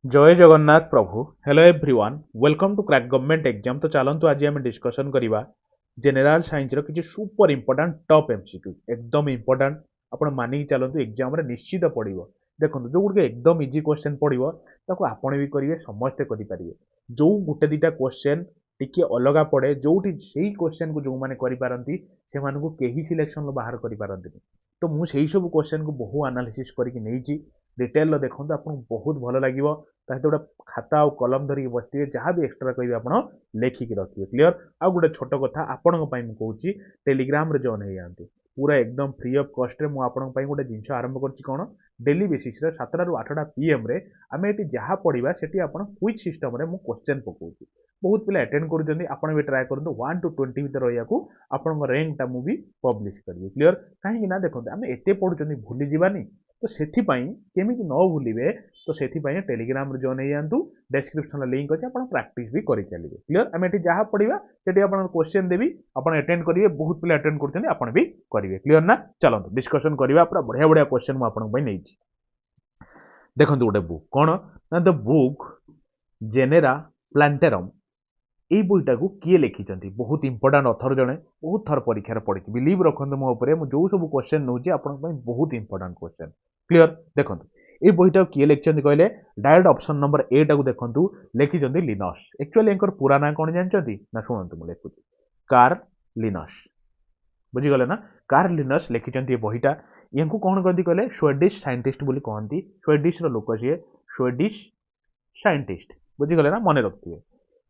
जय जगन्नाथ प्रभु। Hello everyone, welcome to crack government exam. तो चलतु आज आम डिस्कसन करवा जनरल साइंस रो किछि सुपर इंपोर्टेंट टॉप एमसीक्यू एकदम इंपोर्टेंट। आपण मानिक चलतु एग्जाम रे निश्चित पड़िबो। देखंतु जो गुड एकदम इजी क्वेश्चन पड़िबो ताको आपण भी करिवे, समस्त करि परिवे। जो गुटे दिटा क्वेश्चन टिके अलगा पड़े, जोठी सेही क्वेश्चन को जो माने करि पारंती से मानको केही सिलेक्शन लो बाहर करि पारंती। तो मु सेही सब क्वेश्चन को बहु एनालिसिस करके नेइची। डिटेल लो देखंतु, आपन बहुत भलो लागिवो। ताकि गोटे खाता और कलम धरिक बसते जहाँ भी एक्सट्रा कहे आप लेखिक रखिए। क्लीयर। आउ गोटे छोट कथा आपण कहूँ, टेलीग्राम रे जॉइन हो जाती पूरा एकदम फ्री ऑफ कॉस्ट रे। मुझे गोटे जिन आरंभ कर डेली बेसिस रे 7 ରୁ 8ଟା PM रे आम ये जहाँ पढ़ा से आप क्विज सिस्टम रे मु क्वेश्चन पकाऊँ। बहुत पिला अटेंड कर भी ट्राए करूँ 1 to 20 भितर रहा आपण रैंकटा मुझे पब्लिश करी। क्लीयर। कहीं देखो आम एत पढ़ुं भूली जावानी, तो से केमी न भूलिए तो से टेलीग्राम रे जॉइन हो जातु। डिस्क्रिप्शन लिंक अच्छे, आप प्रैक्टिस भी कर चलिए। क्लीयर। आम ये जहाँ पढ़ा से आप क्वेश्चन देवी, आप अटेंड करेंगे। बहुत पिला अटेंड कर भी करेंगे। क्लीयर ना। चलते डिस्कसन करवा पूरा बढ़िया बढ़िया क्वेश्चन मुझे देखो गोटे बुक कौन ना द बुक जेनेरा प्लांटेरम। ये बईटा को किए लिखिं बहुत इंपोर्टाट अथर जड़े बहुत थर परीक्षार पड़ी बिलीव रखते मो जो सब क्वेश्चन नौ बहुत इंपोर्टाट क्वेश्चन। क्लीयर। देखो ये बईटा किए लिखिं कहले डायरेक्ट ऑप्शन नंबर ए टाक देखु लिखिं लिनस। एक्चुअली एंकर पूरा ना कौन जानते ना शुणु मुझे लिखुची कार्ल लिनस। बुझीगले ना। कार्ल लिनस लिखिं ये बहीटा। या कौन कहती कहले स्वेडिश साइंटिस्ट बोली कहती। स्वेडिश लोक सी स्वेडिश साइंटिस्ट। बुझीगले ना। मन रखिए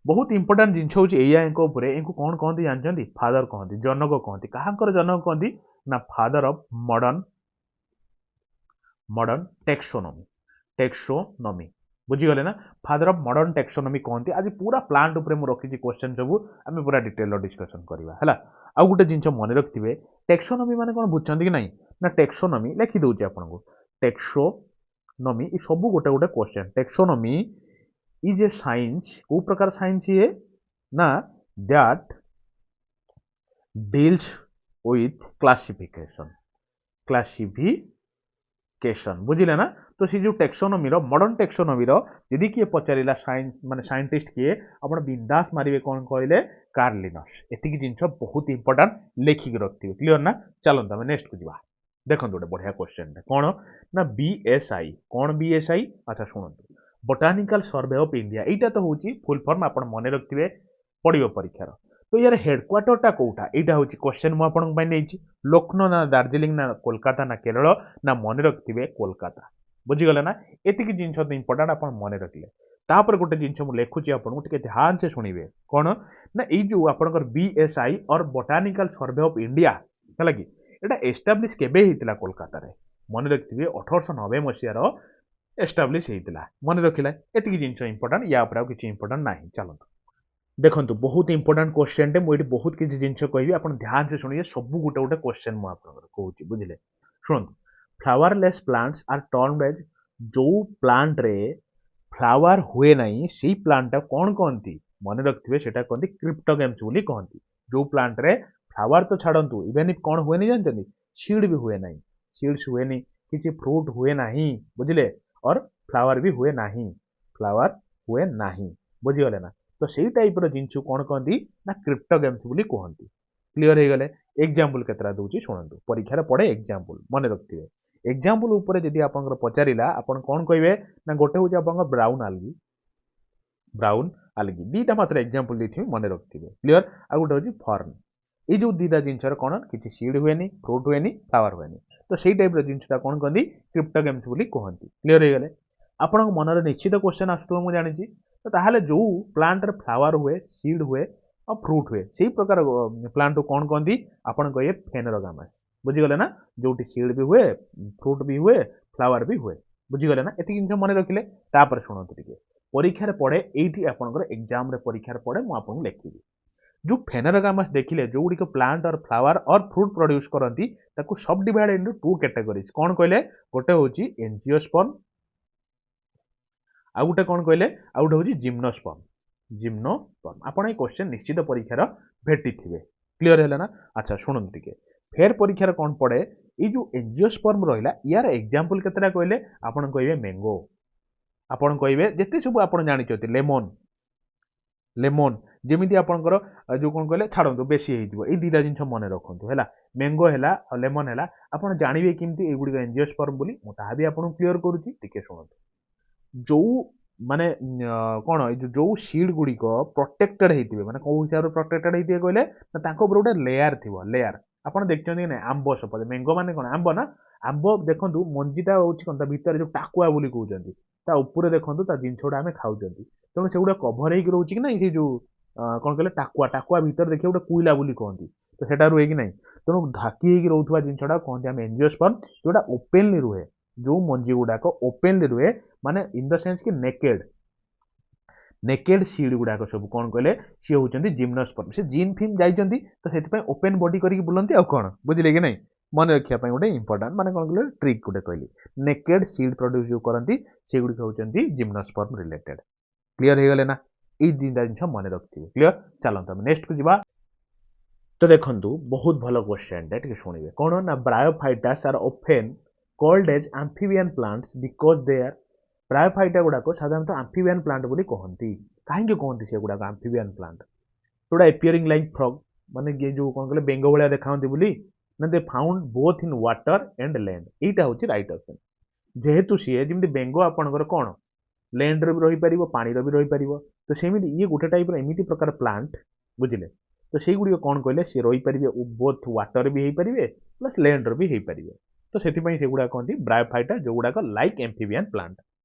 बहुत इंपोर्टाट जिन हूँ या कौन कहते जानते फादर कहते जनक कहते। कहाँ जनक कहती ना father of modern modern taxonomy. Taxonomy बुझीगले ना। फादर ऑफ मॉडर्न टेक्सोनोमी कहते। आज पूरा प्लांट उपरे मु रखी क्वेश्चन सब आम पूरा डिटेल डिस्कसन करवा है। आउ गोटे जिन मन रखिए टेक्सोनोमी माने कौन बुझे कि नहीं ना टेक्सोनोमी लिखि दूसरे आपको। टेक्सोनोमी ये सब गोटे गोटे question. Taxonomy is a science, को प्रकार साइंस ये ना that deals with classification. Classification बुझिले ना। तो सी जो टेक्सोनोमी रो मॉडर्न टेक्सोनोमी रो यदि किए पचारा साइंस माने साइंटिस्ट किए आपण बिंदास मारिवे कौन कहले कार्ल लिनस। एतिकी जिन बहुत इंपोर्टाट लिखिक रखिए। क्लीयर ना। चलते आम नेक्स्ट को जावा। देखो गोटे बढ़िया क्वेश्चन कौन ना बीएसआई। कौन बीएसआई? अच्छा शुणु बोटानिकल सर्वे ऑफ इंडिया। यहाँ तो हूँ फुल फॉर्म आप मन रखिए पड़ो परीक्षार। तो यार हेडक्वार्टरटा कौटा यहाँ हूँ क्वेश्चन मुझे लखनऊ ना दार्जिलिंग ना कोलकाता ना केरल ना मन रखिए कोलकाता। बुझीगले ना। एतिक जिन इंपोर्टाट आप मन रखिले तापर गोटे जिन मुझे लिखुची आपको टे ध्यान से शुणिबे कौन ना यो आपंकर बीएसआई और बोटानिकल सर्वे ऑफ इंडिया है कि यहाँ एस्टाब्लीश केबे होता कोलकाता रे मन रखिए 1890 मसीहार एस्टाब्लीश होता। मन रखिला एतिक जिन इंपोर्टाट या किसी इंपोर्टाट ना। चलते देखो बहुत इंपोर्टाट क्वेश्चन टे मुझे बहुत किसी जिन कहि आप ध्यान से शुणिए सब गोटे गोटे क्वेश्चन मुझे कहूँ। बुझे शुणु flowerless plants are termed as जो प्लांट रे फ्लावर हुए नहीं से प्लांट कौन कहती मन रखिए से कहती क्रिप्टोगेम्स बोली कहती। जो प्लांट रे फ्लावर तो छाड़ू इवेन इफ कौन हुए नहीं जानते सीड भी हुए नहीं। सीड्स हुए नहीं किसी फ्रूट हुए नहीं। बुझिले और फ्लावर भी हुए नहीं। फ्लावर हुए नहीं। बुझीगले ना। तो सही टाइप जिन कौन कहती ना क्रिप्टोगेम्स बोली कहती। क्लीयर हो गले। एग्जाम्पल केतरा दूसरी शुणु परीक्षार पड़े एग्जाम्पल मन रखिए। एग्जाम्पल उपर जदि आप पचारा आप कौन कहे ना गोटे हूँ आप ब्राउन आलगी। ब्राउन आलगी दीटा मात्र एग्जाम्पल देती मन रखिए। क्लीयर। आ गोटे हूँ फर्न। ये जो दीटा जिन कौन किसी सीड हुए फ्रूट हुए फ्लावर हुए। तो सही टाइप जिनटा कौन कहती क्रिप्टोगेम्स बोली कहती। क्लीयर हो गले। आपण मनर निश्चित क्वेश्चन आसुव मुझे जानी। तो ताहले जो प्लांट रे फ्लावर हुए सीड हुए और फ्रूट हुए से प्रकार प्लांट को कौन कहती आपन कहे फेनोरोगामस। बुझीगले ना। जो सीड भी हुए फ्रूट भी हुए फ्लावर भी हुए। बुझीगले ना। एति जिन मन रखिले तापर शुणु टे परीक्षार पड़े ये आपंकर एग्जाम रे परीक्षार पड़े मुझे लिखी जो फेनोरोगामस देखिले जो गुड़िक प्लांट और फ्लावर और फ्रूट प्रोड्यूस करती सब डिवाइड इनटू 2 कैटेगरीज। कौन कहले गोटे हूँ एंजियोस्पर्म आ गोटे कौन कहले आ गोटे हूँ जिम्नोस्पर्म। जिम्नोस्पर्म आपण क्वेश्चन निश्चित परीक्षार भेटी थे। क्लीयर है ना। अच्छा शुणु टे फेर परीक्षार कौन पड़े ये जो एंजियोस्पर्म रहा यार एग्जाम्पल केतटा कहले आपन कहे मैंगो आपण कहिबे जेते सब आपण जानिचोती लेमन लेमन जेमिति आपणकर जो कोन कहले छाड़ନ୍ତୁ बेसी ହେଇଯିବ ଏଇ ଦିଟା ଜିନିଷ ମନେ ରଖନ୍ତୁ ହେଲା ମ୍ୟାଙ୍ଗୋ ହେଲା ଆଉ ଲେମନ ହେଲା ଆପଣ ଜାଣିବେ କେମିତି ଏଗୁଡିକ ଏଞ୍ଜିଓସ୍ପର୍ମ ବୋଲି ମୁଁ ତାହା ବି ଆପଣଙ୍କୁ କ୍ଲିୟର କରୁଛି ଟିକେ ଶୁଣନ୍ତୁ ଯୋଉ ମାନେ କଣ ଏଇ ଯୋଉ ସିଡ୍ ଗୁଡିକ ପ୍ରୋଟେକ୍ଟେଡ ହେଇଥିବେ ମାନେ କୋଉ ହିସାବରେ ପ୍ରୋଟେକ୍ଟେଡ ହେଇଥିବେ କହିଲେ ନା ତାଙ୍କ ଉପରେ ଗୋଟେ ଲେୟାର ଥିବ ଲେୟାର ଆପଣ ଦେଖିଛନ୍ତି କି ନାଇଁ ଆମ୍ବ ସପୋଜ ମ୍ୟାଙ୍ଗୋ ମାନେ କଣ ଆମ୍ବ ନା ଆମ୍ବ ଦେଖନ୍ତୁ ମଞ୍ଜିଟା ହଉଛି କଣ ତା ଭିତରେ ଯୋଉ ଟାକୁଆ ବୋଲି କହୁଛନ୍ତି ତା ଉପରେ ଦେଖନ୍ତୁ ତା ଜିନିଷ ଗୁଡା ଆମେ ଖାଉଛନ୍ତି ତେଣୁ ସେଗୁଡା କଭର ହେଇକି ରହୁଛି କି ନାଇଁ ସେ ଯୋଉ କଣ କହିଲେ ଟାକୁଆ ଟାକୁଆ ଭିତରେ ଦେଖିବେ ଗୋଟେ କୁଇଲା ବୋଲି କହନ୍ତି ତ ସେଟା ରୁହେ କି ନାଇଁ ତେଣୁ ଢାକି ହେଇକି ରହୁଥିବା ଜିନିଷଟା କହନ୍ତି ଆମେ ଏଞ୍ଜିଓସ୍ପର୍ମ ଯୋଉଟା ଓପେନଲି ରୁହେ ଯୋଉ ମଞ୍ଜି ଗୁଡାକ ଓପେନଲି ରୁହେ ମାନେ ଇନ୍ ଦ ସେନ୍ସ କି ନେକେଡ ସିଡ୍ ଗୁଡାକ ସବୁ କଣ କହିଲେ ସିଏ ହଉଛନ୍ତି ଜିମ୍ନୋସ୍ପର୍ମ ସେ ଜିନ୍ ଫିମ୍ ଯାଇଛନ୍ତି ତ ସେଥିପାଇଁ ଓପେନ ବଡି କରିକି ବୁଲନ୍ତି ଆଉ କଣ ବୁଝିଲେ କି ନାଇଁ ମନେ ରଖିବା ପାଇଁ ଗୋଟେ ଇମ୍ପୋର୍ଟାଣ୍ଟ ମାନେ କଣ କହିଲେ ଟ୍ରିକ୍ ଗୋଟେ କହିଲି ନେକେଡ ସିଡ୍ ପ୍ରଡ୍ୟୁସ ଯୋଉ କରନ୍ତି ସେଗୁଡିକ ହଉଛନ୍ତି ଜିମ୍ନୋସ୍ପର୍ମ ରିଲେଟେଡ କ୍ଲିୟର ହେଇଗଲେ ନା ଏଇ ଦିଟା ଜିନିଷ ମନେ ରଖିଥିବେ କ୍ଲିୟର ଚାଲନ୍ତୁ ଆମେ ନେକ୍ସଟ କୁ ଯିବା ତ ଦେଖନ୍ତୁ ବହୁତ ଭଲ କ୍ୱେଶ୍ଚନଟା ଟିକେ ଶୁଣିବେ କଣ ନା ବ୍ରାୟୋଫାଇଟାସ୍ ଆର୍ ଅଫେନ୍ କଲ୍ଡ ଏଜ୍ ଆମ୍ଫିବିଆନ୍ ପ୍ଲାଣ୍ଟସ୍ ବିକଜ ଦେ ଆର୍ ବ୍ରାୟୋଫାଇଟା ଗୁଡାକ ସାଧାରଣତଃ ଆମ୍ଫିବିଆନ୍ ପ୍ଲାଣ୍ଟ ବୋଲି କହନ୍ତି କାହିଁକି କହନ୍ତି ସେଗୁଡାକ ଆମ୍ଫିବିଆନ୍ ପ୍ଲାଣ୍ଟ ଯୋଉଟା ଏପିୟରିଂ ଲାଇକ୍ ଫ୍ରଗ ମାନେ ଯୋଉ କଣ କହିଲେ ବେଙ୍ଗ ଭଳିଆ ଦେଖାନ୍ତି ବୋଲି ନା they found both in water and land ଏଇଟା ହଉଛି ରାଇଟ୍ ଅପସନ୍ ଯେହେତୁ ସିଏ ଯେମିତି ବେଙ୍ଗ ଆପଣଙ୍କର କଣ ଲ୍ୟାଣ୍ଡରେ ବି ରହିପାରିବ ପାଣିର ବି ରହିପାରିବ ତ ସେମିତି ଇଏ ଗୋଟେ ଟାଇପର ଏମିତି ପ୍ରକାର ପ୍ଲାଣ୍ଟ ବୁଝିଲେ ତ ସେଇଗୁଡ଼ିକ କଣ କହିଲେ ସିଏ ରହିପାରିବେ ବୋଥ ୱାଟର ବି ହେଇପାରିବେ ପ୍ଲସ୍ ଲ୍ୟାଣ୍ଡର ବି ହେଇପାରିବେ ତ ସେଥିପାଇଁ ସେଗୁଡାକ କହନ୍ତି ବ୍ରାୟୋଫାଇଟା ଯୋଉଗୁଡାକ ଲାଇକ୍ ଏମ୍ଫିବିଆନ୍ ପ୍ଲାଣ୍ଟ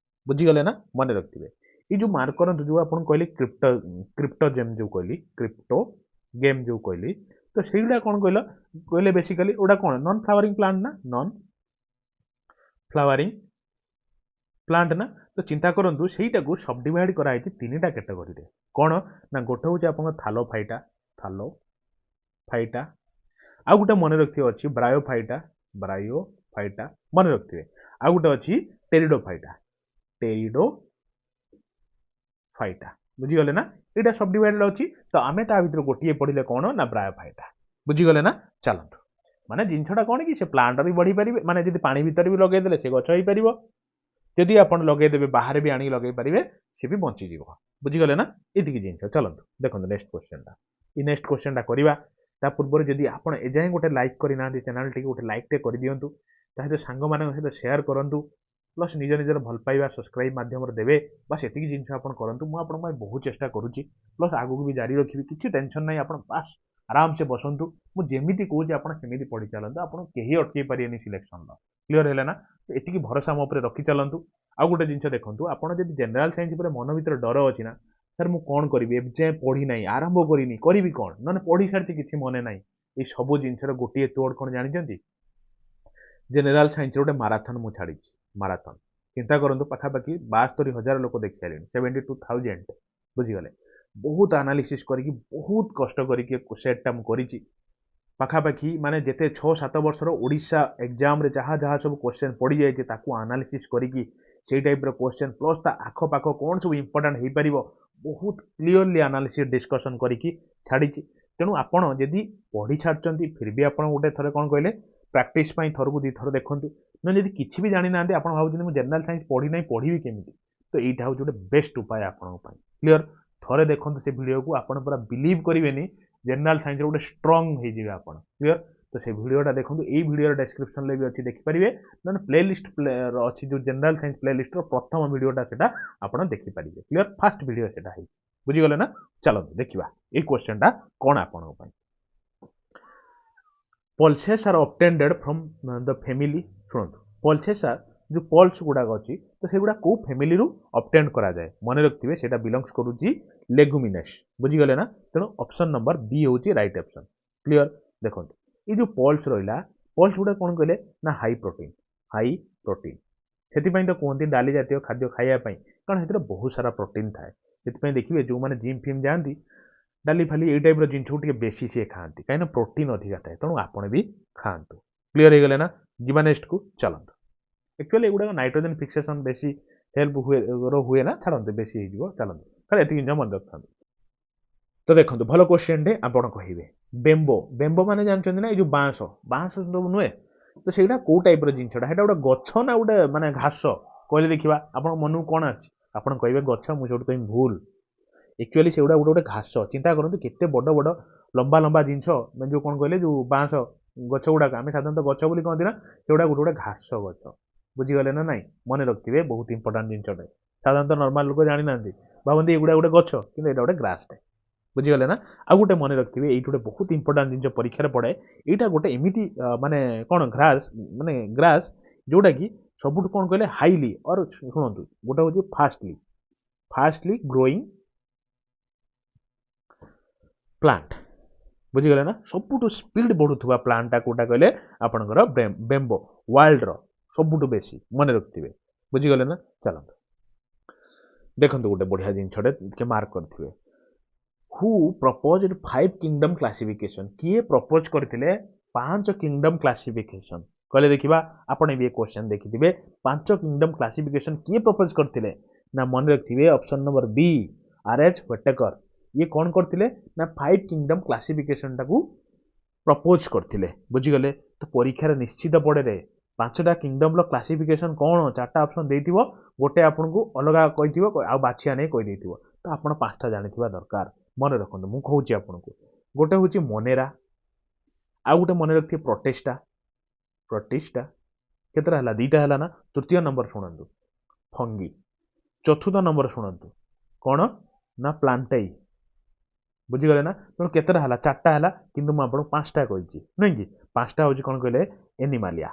ବୁଝିଗଲେ ନା ମନେ ରଖିଥିବେ ଏଇ ଯୋଉ ମାର୍କ କରନ୍ତୁ ଯୋଉ ଆପଣ କହିଲେ କ୍ରିପ୍ଟୋ ଗେମ୍ ଯୋଉ କହିଲି କ୍ରିପ୍ଟୋ ଗେମ୍ ଯୋଉ କହିଲି ତ ସେଇଗୁଡା କଣ କହିଲେ ବେସିକାଲି ওটা କଣ ନନ୍ ଫ୍ଲାୱାରିଂ ପ୍ଲାଣ୍ଟ ନା ନନ୍ ଫ୍ଲାୱାରିଂ ପ୍ଲାଣ୍ଟ ନା ତ ଚିନ୍ତା କରନ୍ତୁ ସେଇଟାକୁ ସବଡିଭାଇଡ କରାହେଇଛି ତିନିଟା କ୍ୟାଟେଗୋରୀରେ କଣ ନା ଗୋଟେ ହଉଛି ଆପଣଙ୍କ ଥାଲୋଫାଇଟା ଆଉ ଗୋଟେ ମନେ ରଖିଥିବେ ଅଛି ବ୍ରାୟୋଫାଇଟା ମନେ ରଖିଥିବେ ଆଉ ଗୋଟେ ଅଛି ଟେରିଡୋଫାଇଟା ବୁଝିଗଲେ ନା ଏଇଟା ସବଡିଭାଇଡ ଅଛି ତ ଆମେ ତା ଭିତରୁ ଗୋଟିଏ ପଢିଲେ କଣ ନା ବ୍ରାୟୋଫାଇଟା ବୁଝିଗଲେ ନା ଚାଲନ୍ତୁ ମାନେ ଜିନିଷଟା କଣ କି ସେ ପ୍ଲାଣ୍ଟ ବି ବଢି ପାରିବେ ମାନେ ଯଦି ପାଣି ଭିତରେ ବି ଲଗେଇଦେଲେ ସେ ଗଛ ହେଇପାରିବ ଯଦି ଆପଣ ଲଗେଇଦେବେ ବାହାରେ ବି ଆଣିକି ଲଗେଇ ପାରିବେ ସେ ବି ବଞ୍ଚିଯିବ ବୁଝିଗଲେ ନା ଏତିକି ଜିନିଷ ଚାଲନ୍ତୁ ଦେଖନ୍ତୁ ନେକ୍ସଟ କ୍ୱେଶ୍ଚନଟା ଏଇ ନେକ୍ସଟ କ୍ୱେଶ୍ଚନଟା କରିବା ତା ପୂର୍ବରୁ ଯଦି ଆପଣ ଏଯାଏଁ ଗୋଟେ ଲାଇକ୍ କରିନାହାନ୍ତି ଚ୍ୟାନେଲଟିକୁ ଗୋଟେ ଲାଇକ୍ଟେ କରିଦିଅନ୍ତୁ ତା ସହିତ ସାଙ୍ଗମାନଙ୍କ ସହିତ ସେୟାର କରନ୍ତୁ ପ୍ଲସ୍ ନିଜ ନିଜର ଭଲ ପାଇବା ସବସ୍କ୍ରାଇବ୍ ମାଧ୍ୟମରେ ଦେବେ ବାସ୍ ଏତିକି ଜିନିଷ ଆପଣ କରନ୍ତୁ ମୁଁ ଆପଣଙ୍କ ପାଇଁ ବହୁତ ଚେଷ୍ଟା କରୁଛି ପ୍ଲସ୍ ଆଗକୁ ବି ଜାରି ରଖିବି କିଛି ଟେନସନ୍ ନାହିଁ ଆପଣ ବାସ୍ ଆରାମସେ ବସନ୍ତୁ ମୁଁ ଯେମିତି କହୁଛି ଆପଣ ସେମିତି ପଢି ଚାଲନ୍ତୁ ଆପଣ କେହି ଅଟକେଇ ପାରିବେନି ସିଲେକ୍ସନର କ୍ଲିୟର ହେଲା ନା ଏତିକି ଭରସା ମୋ ଉପରେ ରଖି ଚାଲନ୍ତୁ ଆଉ ଗୋଟେ ଜିନିଷ ଦେଖନ୍ତୁ ଆପଣ ଯଦି ଜେନେରାଲ ସାଇନ୍ସ ଉପରେ ମନ ଭିତରେ ଡର ଅଛି ନା ସାର୍ ମୁଁ କଣ କରିବି ଏବେ ଯାଏଁ ପଢି ନାହିଁ ଆରମ୍ଭ କରିନି କରିବି କଣ ନହେଲେ ପଢି ସାରିଛି କିଛି ମନେ ନାହିଁ ଏଇ ସବୁ ଜିନିଷର ଗୋଟିଏ ତୋଡ଼ କଣ ଜାଣିଛନ୍ତି ଜେନେରାଲ ସାଇନ୍ସର ଗୋଟେ ମାରାଥନ ମୁଁ ଛାଡ଼ିଛି ମାରାଥନ ଚିନ୍ତା କରନ୍ତୁ ପାଖାପାଖି 72,000 ଲୋକ ଦେଖି ସାରିଲେଣି 72,000 ବୁଝିଗଲେ ବହୁତ ଆନାଲିସିସ୍ କରିକି ବହୁତ କଷ୍ଟ କରିକି ସେଟ୍ଟା ମୁଁ କରିଛି ପାଖାପାଖି ମାନେ ଯେତେ 6-7 ବର୍ଷର ଓଡ଼ିଶା ଏକ୍ଜାମରେ ଯାହା ଯାହା ସବୁ କ୍ୱେଶ୍ଚନ୍ ପଡ଼ିଯାଇଛି ତାକୁ ଆନାଲିସିସ୍ କରିକି ସେଇ ଟାଇପ୍ର କ୍ୱେଶ୍ଚନ୍ ପ୍ଲସ୍ ତା ଆଖପାଖ କ'ଣ ସବୁ ଇମ୍ପୋର୍ଟାଣ୍ଟ ହେଇପାରିବ ବହୁତ କ୍ଲିଅରଲି ଆନାଲିସିସ୍ ଡିସ୍କସନ୍ କରିକି ଛାଡ଼ିଛି ତେଣୁ ଆପଣ ଯଦି ପଢ଼ି ଛାଡ଼ିଛନ୍ତି ଫିର୍ ବି ଆପଣ ଗୋଟେ ଥରେ କ'ଣ କହିଲେ ପ୍ରାକ୍ଟିସ୍ ପାଇଁ ଥରକୁ ଦୁଇଥର ଦେଖନ୍ତୁ ନହେଲେ ଯଦି କିଛି ବି ଜାଣିନାହାନ୍ତି ଆପଣ ଭାବୁଛନ୍ତି ମୁଁ ଜେନେରାଲ ସାଇନ୍ସ ପଢ଼ି ନାହିଁ ପଢ଼ିବି କେମିତି ତ ଏଇଟା ହେଉଛି ଗୋଟେ ବେଷ୍ଟ ଉପାୟ ଆପଣଙ୍କ ପାଇଁ କ୍ଲିଅର ଥରେ ଦେଖନ୍ତୁ ସେ ଭିଡ଼ିଓକୁ ଆପଣ ପୁରା ବିଲିଭ୍ କରିବେନି ଜେନେରାଲ ସାଇନ୍ସରେ ଗୋଟେ ଷ୍ଟ୍ରଙ୍ଗ ହେଇଯିବେ ଆପଣ କ୍ଲିଅର ତ ସେ ଭିଡ଼ିଓଟା ଦେଖନ୍ତୁ ଏଇ ଭିଡ଼ିଓର ଡେସ୍କ୍ରିପ୍ସନରେ ବି ଅଛି ଦେଖିପାରିବେ ନହେଲେ ପ୍ଲେଲିଷ୍ଟ ଅଛି ଯେଉଁ ଜେନେରାଲ ସାଇନ୍ସ ପ୍ଲେଲିଷ୍ଟର ପ୍ରଥମ ଭିଡ଼ିଓଟା ସେଟା ଆପଣ ଦେଖିପାରିବେ କ୍ଲିଅର ଫାଷ୍ଟ ଭିଡ଼ିଓ ସେଟା ହେଇଛି ବୁଝିଗଲେ ନା ଚାଲନ୍ତୁ ଦେଖିବା ଏଇ କ୍ୱେଶ୍ଚନଟା କ'ଣ ଆପଣଙ୍କ ପାଇଁ pulses are obtained from the family ଶୁଣନ୍ତୁ pulses are ଯେଉଁ ପଲ୍ସ ଗୁଡ଼ାକ ଅଛି ତ ସେଗୁଡ଼ା କୋଉ ଫ୍ୟାମିଲିରୁ ଅବଟେନ୍ କରାଯାଏ ମନେ ରଖିଥିବେ ସେଇଟା ବିଲଙ୍ଗସ୍ କରୁଛି ଲେଗୁମିନେସ୍ ବୁଝିଗଲେ ନା ତେଣୁ ଅପସନ୍ ନମ୍ବର ବି ହେଉଛି ରାଇଟ୍ ଅପସନ୍ କ୍ଲିଅର ଦେଖନ୍ତୁ ଏଇ ଯେଉଁ ପଲ୍ସ ରହିଲା ପଲ୍ସ ଗୁଡ଼ା କ'ଣ କହିଲେ ନା ହାଇ ପ୍ରୋଟିନ୍ ସେଥିପାଇଁ ତ କୁହନ୍ତି ଡାଲି ଜାତୀୟ ଖାଦ୍ୟ ଖାଇବା ପାଇଁ କାରଣ ସେଥିରେ ବହୁତ ସାରା ପ୍ରୋଟିନ୍ ଥାଏ ସେଥିପାଇଁ ଦେଖିବେ ଯେଉଁମାନେ ଜିମ୍ ଫିମ୍ ଯାଆନ୍ତି ଡାଲି ଫାଲି ଏଇ ଟାଇପ୍ର ଜିନିଷକୁ ଟିକେ ବେଶୀ ସିଏ ଖାଆନ୍ତି କାହିଁକିନା ପ୍ରୋଟିନ୍ ଅଧିକା ଥାଏ ତେଣୁ ଆପଣ ବି ଖାଆନ୍ତୁ କ୍ଲିଅର ହେଇଗଲେ ନା ଯିବା ନେକ୍ସଟକୁ ଚାଲନ୍ତୁ एक्चुअली एगुड़ा नाइट्रोजन फिक्सेशन बेसी हेल्प हुए ना छाड़ते बेसी हो चलते खाली एति जिन मन रखता तो देखो भल क्वेश्चन टे आपड़ कहे बेम्बो बेम्बो मैंने जानते ना ये बाँस बाँस सब नुहे तो सहीटा कौ टाइप जिनसा गोटे गछ ना गोटे माने घास कहले देखा आप मन को कौन अच्छी आप कहे गच मुझे कह भूल एक्चुअली से गोटे गोटे घास चिंता करूँ केते बड़ बड़ लंबा लंबा जिनस जो कौन कहले जो बाँस गछ गुड़ाक आम साधारणतः गछ बोली कहती ना सेगुड़ा गोटे गोटे घास गछ बुझीगले ना नाई मन रखिए बहुत इंपोर्टाट जिनटे साधारणतः नॉर्मल लोक जानी ना भावती एगुड़ा गोटे गछ कि गोटे ग्रासटे बुझीगले ना आउ गोटे मन रखिए ये गोटे बहुत इंपोर्टाट जिन परीक्षा पड़े यहाँ गोटे एमती माने कौन ग्रास माने ग्रास जोटा कि सबुठ कौन कहले हाईली और शुणु गोटे हूँ फास्टली ग्रोइंग प्लांट बुझीगले ना सबुठ स्पीड बढ़ुवा प्लांटा कोटा कहले आपणकर बेम्बो वर्ल्ड रो सबुठ बेसी मन रखिए बुझीगले ना चलते देखो गोटे बढ़िया जिनटे मार्क करेंगे हु प्रपोज्ड 5 किंगडम क्लासिफिकेशन किए प्रपोज करते 5 किंगडम क्लासिफिकेशन कहले देखा आपने भी क्वेश्चन देखिए 5 किंगडम क्लासिफिकेशन किए प्रपोज करते ना मन रखिए option number B R H. Whittaker ये कौन करते ना 5 किंगडम क्लासिफिकेशन टाकू प्रपोज करते बुझीगले तो परीक्षार निश्चित पड़े रे 5टा किंगडम क्लासिफिकेशन कौन 4टा ऑप्शन देथिबो गोटे आपन को अलग कहिथिबो आ बाछिया नै कहि देथिबो तो आपण 5टा जानिथिबा दरकार मन रखंतु मु कहूची आपन को गोटे होची मोनेरा आ गोटे मन रखथि प्रोटिस्टा केतरा हला दीटा हला ना तृतीय नंबर शुणंतु फंगी चतुर्थ नंबर शुणंतु कौन ना प्लांटाई बुझीगले ना तेणु केतरा हला 4टा हला किंतु मु आपन 5टा कहिची नहीं कि 5टा होची कोन कहले एनिमालिया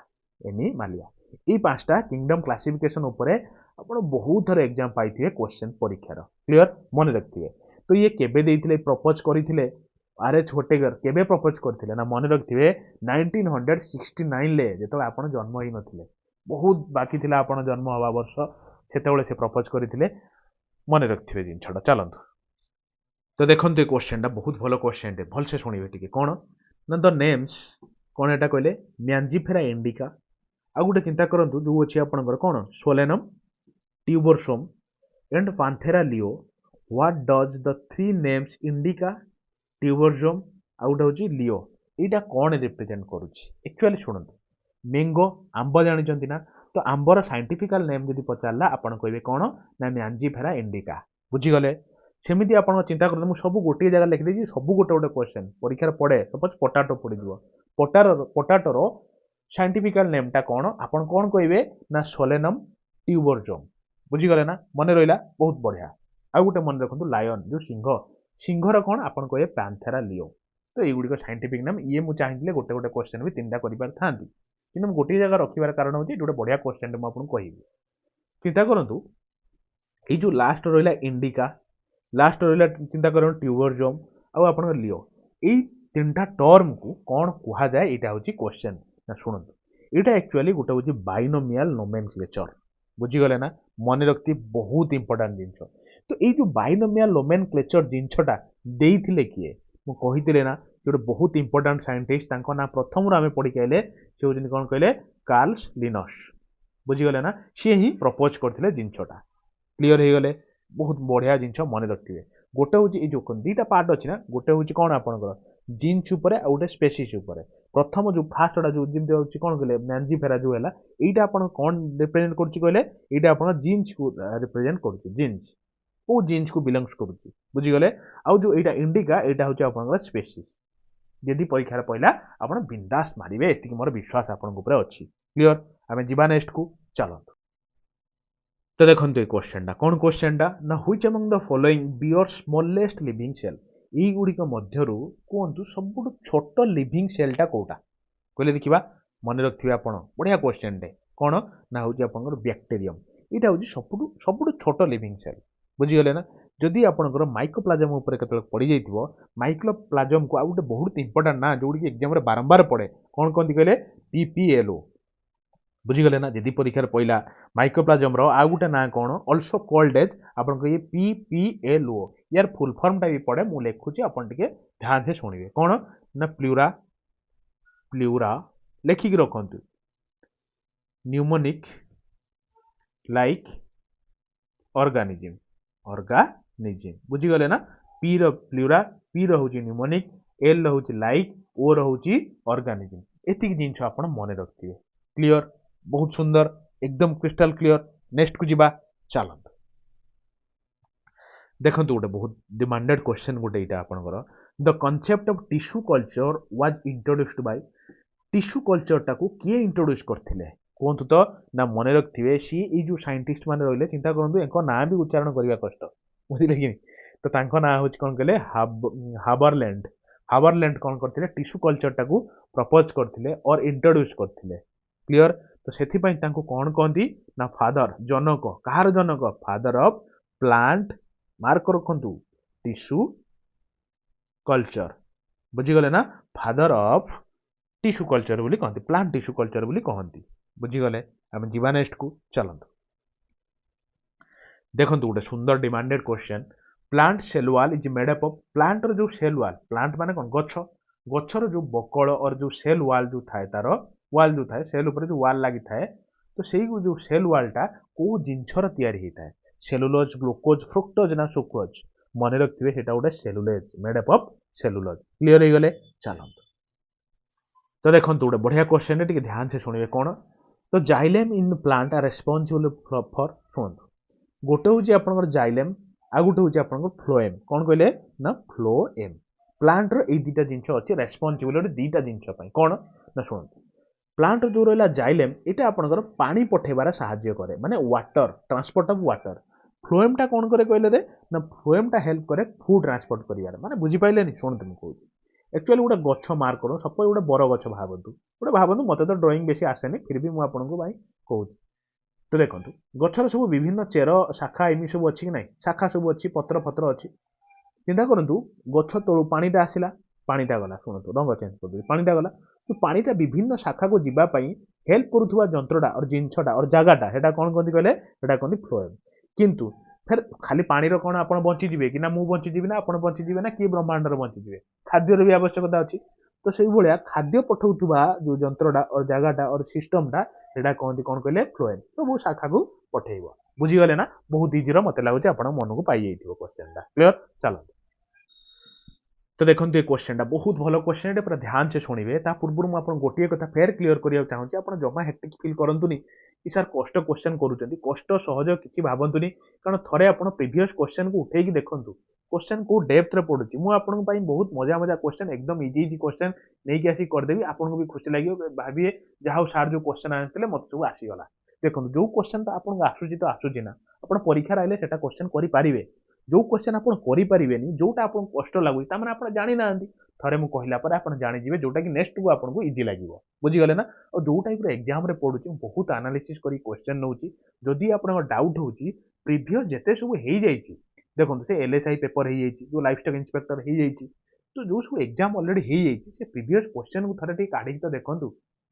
ये 5टा किंगडम क्लासिफिकेशन उपरे आपण बहुत थर एग्जाम पाइथिए क्वेश्चन परीक्षार क्लियर मन रखिए तो ये केबे देइथिले प्रपोज करिथिले आर.एच. व्हिटेकर केबे प्रपोज करथिले ना मन रखिए 1969 ले जेतो आपण जन्म होई नथिले बहुत बाकी थिला आपण जन्म हवा वर्ष सेतेबेले से प्रपोज करिथिले मन रखिए जिनछडा चलंतु तो देखंतु क्वेश्चन टा बहुत भलो क्वेश्चन टे भल से सुनिबे टिके कोन ना द नेम्स कोन एटा कहले म्यांजीफेरा इंडिका आ गोटे चिंता करंतु जो अछि आपनकर कोन solanum tuberosum and panthera leo what does the three names indica tuberosum आ गोटे होची लियो एटा कोन रिप्रेजेंट करूची एक्चुअली सुनंतु मैंगो आंब जानिचंती ना तो आंबर साइंटिफिकल नेम जदि पचारला आपण कहबे कोन ना म्यांजीफेरा इंडिका बुझी गले सेमिति आपण चिंता करंतु मु सब गोटे जगह लिखि देछि सब गोटे गोटे क्वेश्चन परीक्षा पड़े सपोज पोटाटो पड़ी जीवो पोटाटोर साइंटिफिकल नेम टा कोन आपण कोन कहबे ना सोलेनम ट्यूबरसोम बुझी गले ना मन रहिला बहुत बढ़िया आ गोटे मन रखंतु लायन जो सिंहर कोन आपण कहबे पैंथेरा लियो तो ये गुडी को साइंटिफिक नेम ये मु चाहिए गोटे गोटे क्वेश्चन भी तीनटा करि पार थांती किंतु गोटे जगह रखिबार कारण होची गोटे बढ़िया क्वेश्चन मु आपन कहबी चिंता करंतु ए जो लास्ट रहिला इंडिका लास्ट रहिला चिंता करन ट्यूबरसोम आ आपण लियो ए तीनटा टर्म को कोन कुहा जाय एटा होची क्वेश्चन ना सुनंतु एटा एक्चुअली गोटे होची बाइनोमियल नोमेनक्लेचर बुझी गले ना मन रखती बहुत इंपोर्टेंट जिनछ तो ये जो बाइनोमियल नोमेनक्लेचर जिनछटा देइथिले किए मु कहिथिले ना जो बहुत इंपोर्टेंट साइंटिस्ट तांको ना प्रथम आमे पढि केले से होजन कोन कहले कार्ल्स लिनस बुझी गले ना से ही प्रपोज करथिले जिनछटा क्लियर हे गले बहुत बढ़िया जिनछ मन रखिए गोटे हूँ जो दीटा पार्ट अच्छी ना गोटे हूँ कौन आपंकर जीन्स उपर आ गोटे स्पेसीस उपर प्रथम जो फास्टा जो जमी अच्छी कौन कहले म्यांजीफेरा जो है यहाँ आप कौन रिप्रेजेंट करें यहाँ आप जीन्स को रिप्रेजेंट कर जीन्स को जीन्स को बिलंगस करुच्ची बुझीगले आउ जो यहाँ इंडिका यहाँ हूँ आप स्पेसीस यदि परीक्षा पहला आप बिंदास मारे एति मोर विश्वास आपन अच्छी क्लियर आम जा नेक्स्ट को चलते तो देखो ये क्वेश्चन टा कौन क्वेश्चन टा ना which among the following bear smallest living cell यही गुड़िक मध्यरु कहतु सब छोट लिविंग सेल टा कोटा कहले देखा मन रखिए आप बढ़िया क्वेश्चन टे कौन ना हूँ आप बैक्टेरियम यहाँ हूँ सब छोट लिविंग सेल बुझीगले ना जदि आपंकर माइकोप्लाजम उपर केतले पड़ जाइथिबो माइकोप्लाजम को आ गोटे बहुत इंपोर्टेंट ना जोड़ी एग्जाम रे बारंबार पड़े कौन कहते कहले पीपीएलओ बुझीगले ना यदि परीक्षा पहला माइकोप्लाजम आ गोटे ना कौन अल्सो कॉल्ड एज आपन ये पीपीएलओ यार फुल फॉर्म टा भी पड़े मु लिखुची आपन टिके ध्यान से सुनिबे कौन ना प्लूरा लेखिक रखंतु न्यूमोनिक लाइक ऑर्गेनिज्म बुझीगले ना पी रो प्लूरा पी रो होची न्यूमोनिक एल रो होची लाइक ओ रो होची ऑर्गेनिज्म एतिक जिंस आपन मन रखिए क्लियर बहुत सुंदर एकदम क्रिस्टल क्लियर नेक्स्ट को जीवा चलत देखंतु गोटे बहुत डिमांडेड क्वेश्चन गोटे इटा आपनकर the concept of tissue culture was introduced by tissue culture टाकू किए इंट्रोड्यूस करथिले कहतु तो ना मन रखिथे सी ये जो साइंटिस्ट माने रहले चिंता करंतु एको ना भी उच्चारण करबा कष्ट बुझिले कि तो तांको ना होच कोन कहले हाबरलैंड हाबरलैंड कोन करथिले टिश्यू कल्चर टाकू प्रपोज करथिले और इंट्रोड्यूस करथिले क्लियर तो सेथि पई तांको कोन कहंती ना फादर जनक कहार जनक फादर ऑफ प्लांट मार्क रखंतु टिश्यू कल्चर बुझीगले ना फादर ऑफ टिश्यू कल्चर बोली कहती प्लांट टिश्यू कल्चर बोली कहती बुझीगले आम जीवा नेक्स्ट को चलतु देखंतु गोटे सुंदर demanded question plant cell wall is made up of plant रो जो सेल वाल प्लांट माने कोन गछ गछर जो बकल और जो सेल वाल जो थाए तार वाल जो थाए सेल ऊपर जो वाल लागि थाए तो सेई जो सेल वालटा को जिंसर तयारी हेता है सेलुलोज ग्लूकोज फ्रुक्टोज ना सुक्रोज मन रखिथे सेटा गोटे cellulose made up of cellulose clear हो गले चलतु तो देखंतु गोटे बढ़िया क्वेश्चन टिके ध्यान से सुनिबे कोन तो xylem in plant are responsible for शुणु गोटे हूँ आपंकर जाइलेम आ गोटे हूँ आपंकर फ्लोएम कौन कहले ना फ्लोएम प्लांट रो दुटा जिनस अच्छे रेस्पोंसिबल दुटा जिनस कौन ना शुणु प्लांट जो रहा जाइलेम यहाँ आपंकर पानी पठेबार साहाय्य करे माने वाटर ट्रांसपोर्ट ऑफ वाटर फ्लोएमटा कौन करे कहले रे ना फ्लोएमटा हेल्प करे फूड ट्रांसपोर्ट करियार माने बुझी पाइले नि शुणु तुम कहूँ एक्चुअली गोटे गछ मार्क करूँ सपोज गोटे बर गछ भावतु मत तो ड्रॉइंग बेसी आसेनि फिर भी मुझे कहूँ तो देखो गचर सब विभिन्न चेर शाखा एमि सब अच्छी कि ना शाखा सब अच्छी पत्र फत्र अच्छी चिंता करूँ गछ तलू पानीटा आसला पानीटा गला शुणु रंग चेंज कर पानीटा गला तो पानीटा विभिन्न शाखा को जीवाई हेल्प करुवा जंत्रटा और जिनसटा और जगहटा सेटा कौन कहते कहले सेटा कहते फ्लोएम किंतु फिर खाली पानी कौन आप बंचीजे कि ना मुझे बंचीजी ना आप बंचीजे ना किए ब्रह्मांडर बंचीजे खाद्यर भी आवश्यकता अच्छी तो से भाया खाद्य पठाउथुबा जो जंत्रटा और जगहटा और सिस्टमटा सेटा कहते कौन कहले फ्लोएम सब शाखा को पठेब बुझीगले ना बहुत इजी मत लगुच आप मन को पाई क्वेश्चन क्लियर चलो तो देखो ये क्वेश्चन बहुत भल क्वेश्चन पूरा ध्यान से शुणिबे ता पूर्व मुझे गोटे कथा फेर क्लियर करने चाहूँगी आप जमा हेक्टिक फिल करतुनि कि सार कष्ट क्वेश्चन करुँच कष्ट सहज किसी भावतुनि कारण थे आप प्रिवियस क्वेश्चन को उठेकी देखूँ क्वेश्चन को डेप्थ रे पड़ुची मु आपन पई बहुत मजा मजा क्वेश्चन एकदम इजी इजी क्वेश्चन नहीं कि आसी कर देबी आपन को भी खुशी लागियो भाबिए जहां सार जो क्वेश्चन आनथिले मत सब आसी गला देखो जो क्वेश्चन तो आपन आसुची तो आसुची ना आपन परीक्षा राइले सेटा क्वेश्चन करि पारिबे जो क्वेश्चन आपन करि पारिबेनी जोटा आपन कष्ट लागुई ता माने आपन जानि नांदी थरे मु कहला पर आपन जानि जिवे जोटा कि नेक्स्ट को आपन को इजी लागिवो बुझी गले ना और जो टाइप रे एग्जाम रे पडुची बहुत एनालिसिस करी क्वेश्चन नउची जदी आपन डाउट होची प्रीवियस जेते सब हेई जाईची देखो से एलएसआई पेपर हो जो लाइफ स्टॉक इंस्पेक्टर हो तो जो सब एग्जाम ऑलरेडी हो से प्रीवियस क्वेश्चन को थोड़े काढ़ी तो देखो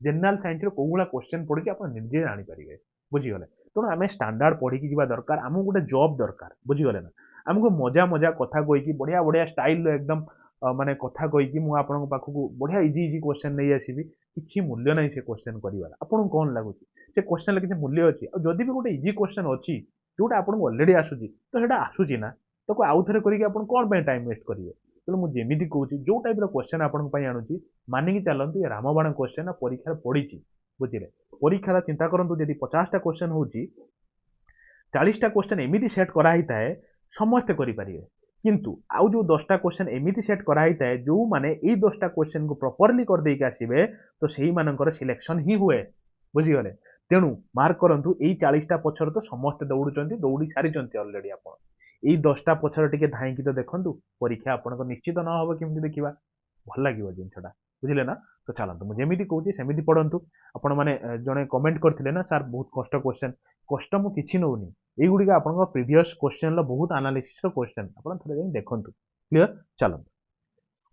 जनरल साइंस कौ भाया क्वेश्चन पड़ी आप निजे जानीपारे बुझीगले तेणु आम स्टांडार्ड पढ़ी जावा दरकार आमको गोटे जॉब दरकार बुझीगले ना आमको मजा मजा कथा कहीकि बढ़िया बढ़िया स्टाइल एकदम माने कथा कहीकि मुझे आपन पाखक बढ़िया इजी इजी क्वेश्चन नहीं आसबि किसी मूल्य ना से क्वेश्चन करार आपन कौन लगुच से क्वेश्चन किसी मूल्य अच्छी और जदि भी गोटे इजी क्वेश्चन अच्छी जोटा आपको ऑलरेडी आसूची तो सेटा आसूची ना तो आउ थे करके कौन टाइम वेस्ट करेंगे तेणु मुझे जमी कहूँ जो टाइप क्वेश्चन आपंपाई आणुची मानिकी चलती ये रामबाण क्वेश्चन परीक्षा पड़ी बुझे परीक्षार चिंता करूँ जब 50टा क्वेश्चन हो 40टा क्वेश्चन एमती सेट कराई थाए समस्ते करेंगे किंतु आउ जो 10टा क्वेश्चन एमती सेट कराई थाए जो मैंने ये 10टा क्वेश्चन को प्रॉपर्ली कर देके आसबे तो सही मानकर सिलेक्शन ही हुए बुझीगले तेणु मार्क करूँ यही 40टा पछर तो समस्ते दौड़ी सारी अलरेडी आप यही 10टा पछर टिके धाईकी तो देखु परीक्षा आपन निश्चित न हम केमती देखा भल लगे जिनटा बुझे ना तो चलते मुझे जमी कहूँ सेमती पढ़ु आपण मैंने जड़े कमेंट करते ना सार बहुत कष्ट क्वेश्चन कष्ट मुझे नौनी युड़िक आप प्रीवियस क्वेश्चन बहुत एनालिसिस क्वेश्चन आप थे देखु क्लीयर चलते